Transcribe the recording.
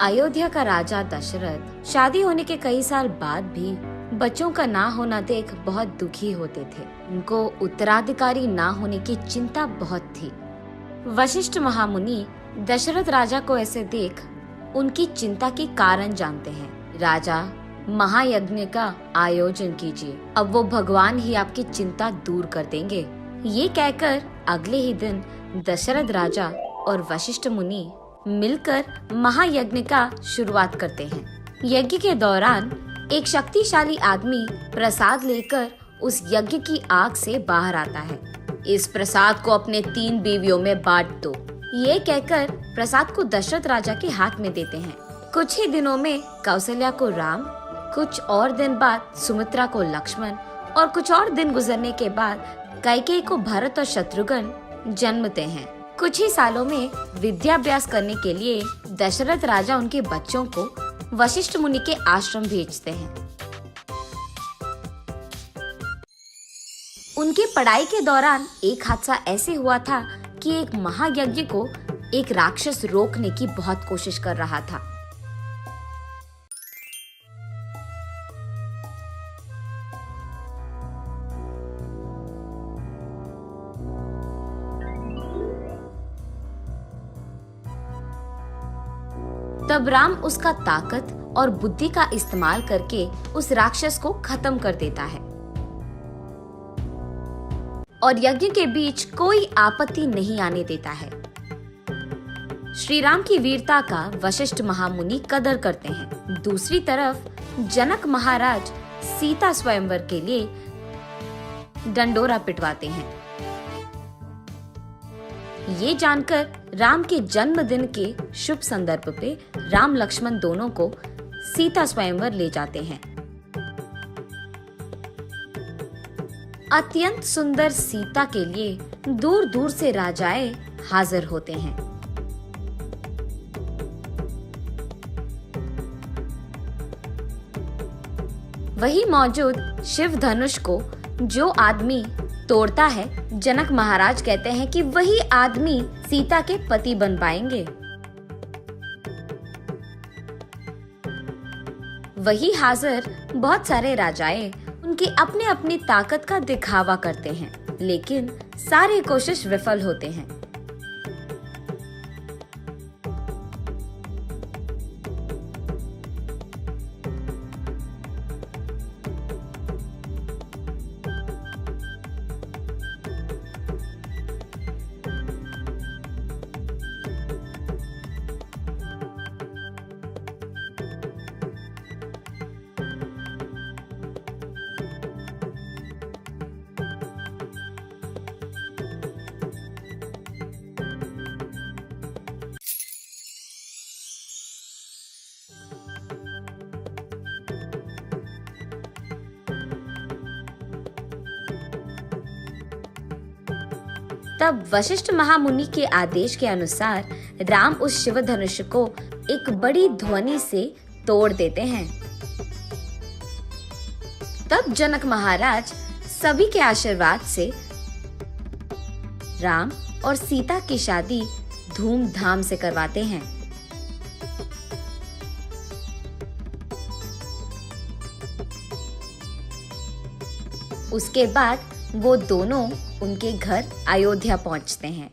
अयोध्या का राजा दशरथ शादी होने के कई साल बाद भी बच्चों का ना होना देख बहुत दुखी होते थे। उनको उत्तराधिकारी ना होने की चिंता बहुत थी। वशिष्ठ महामुनि दशरथ राजा को ऐसे देख उनकी चिंता के कारण जानते हैं। राजा, महायज्ञ का आयोजन कीजिए, अब वो भगवान ही आपकी चिंता दूर कर देंगे। ये कहकर अगले ही दिन दशरथ राजा और वशिष्ठ मुनि मिलकर महायज्ञ का शुरुआत करते हैं। यज्ञ के दौरान एक शक्तिशाली आदमी प्रसाद लेकर उस यज्ञ की आग से बाहर आता है। इस प्रसाद को अपने 3 बीवियों में बांट दो, ये कहकर प्रसाद को दशरथ राजा के हाथ में देते हैं। कुछ ही दिनों में कौशल्या को राम, कुछ और दिन बाद सुमित्रा को लक्ष्मण और कुछ और दिन गुजरने के बाद कैकेयी को भरत और शत्रुघ्न जन्मते हैं। कुछ ही सालों में विद्याभ्यास करने के लिए दशरथ राजा उनके बच्चों को वशिष्ठ मुनि के आश्रम भेजते हैं। उनकी पढ़ाई के दौरान एक हादसा ऐसे हुआ था कि एक महायज्ञ को एक राक्षस रोकने की बहुत कोशिश कर रहा था। तब राम उसका ताकत और बुद्धि का इस्तेमाल करके उस राक्षस को खत्म कर देता है और यज्ञ के बीच कोई आपत्ति नहीं आने देता है। श्री राम की वीरता का वशिष्ठ महामुनि कदर करते हैं। दूसरी तरफ जनक महाराज सीता स्वयंवर के लिए डंडोरा पिटवाते हैं। ये जानकर राम के जन्मदिन के शुभ संदर्भ पे राम लक्ष्मण दोनों को सीता स्वयंवर ले जाते हैं। अत्यंत सुंदर सीता के लिए दूर दूर से राजाएं हाजिर होते हैं। वही मौजूद शिव धनुष को जो आदमी तोड़ता है, जनक महाराज कहते हैं कि वही आदमी सीता के पति बन पाएंगे। वही हाजिर बहुत सारे राजाएं उनकी अपने अपनी ताकत का दिखावा करते हैं, लेकिन सारी कोशिश विफल होते हैं। तब वशिष्ठ महामुनि के आदेश के अनुसार राम उस शिव धनुष को एक बड़ी ध्वनि से तोड़ देते हैं। तब जनक महाराज सभी के आशीर्वाद से राम और सीता की शादी धूमधाम से करवाते हैं। उसके बाद वो दोनों उनके घर अयोध्या पहुंचते हैं।